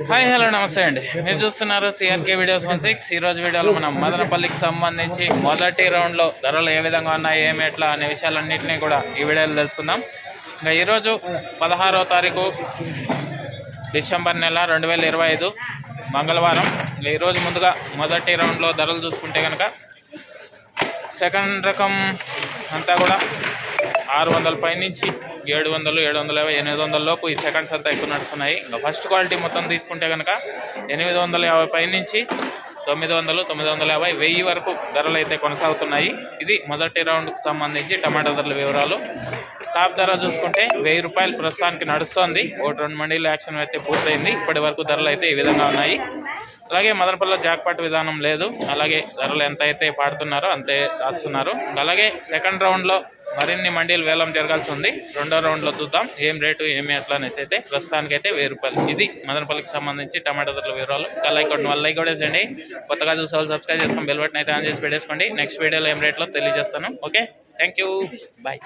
Hi hello నమస్తే అండి. మీరు చూస్తున్నారు సిఆర్కే వీడియోస్ 16. ఈరోజు వీడియోలో మనం మదనపల్లికి సంబంధించి మొదటి రౌండ్లో ధరలు ఏ విధంగా ఉన్నాయి, ఏమి ఎట్లా అనే విషయాలన్నింటినీ కూడా ఈ వీడియోలో తెలుసుకుందాం. ఇంకా ఈరోజు 16వ తారీఖు డిసెంబర్ నెల 2025 మంగళవారం. ఈరోజు ముందుగా మొదటి రౌండ్లో ధరలు చూసుకుంటే కనుక సెకండ్ రకం అంతా కూడా 600 పైనుంచి 700, 750, 800 లోపు ఈ సెకండ్స్ అంతా ఎక్కువ నడుస్తున్నాయి. ఇంకా ఫస్ట్ క్వాలిటీ మొత్తం తీసుకుంటే కనుక 850 పైనుంచి 900, 950, 1000 వరకు ధరలు అయితే కొనసాగుతున్నాయి. ఇది మొదటి రౌండ్కు సంబంధించి టమాటా ధరల వివరాలు. టాప్ ధర చూసుకుంటే 1000 రూపాయలు ప్రస్తుతానికి నడుస్తోంది. 1-2 మండీల యాక్షన్ అయితే పూర్తయింది. ఇప్పటి వరకు ధరలు అయితే ఈ విధంగా ఉన్నాయి. అలాగే మదనపల్లిలో జాక్పాట్ విధానం లేదు. అలాగే ధరలు ఎంత అయితే పాడుతున్నారో అంతే రాస్తున్నారు. అలాగే సెకండ్ రౌండ్లో మరిన్ని మండీలు వేలం జరగాల్సి ఉంది. రెండో రౌండ్లో చూద్దాం ఏం రేటు ఏమి ఎట్లా అనేసి. అయితే ప్రస్తుతానికి అయితే 1000 రూపాయలు. ఇది మదనపల్లికి సంబంధించి టమాటా ధరల వివరాలు. లైక్ కొట్టండి, వాళ్ళు లైక్ కొట్టేసండి. కొత్తగా చూసే వాళ్ళు సబ్స్క్రైబ్ చేసుకొని బెల్ బటన్ అయితే ఆన్ చేసి పెట్టేసుకోండి. నెక్స్ట్ వీడియోలో ఏం రేట్లో తెలియజేస్తాను. Okay, thank you, bye.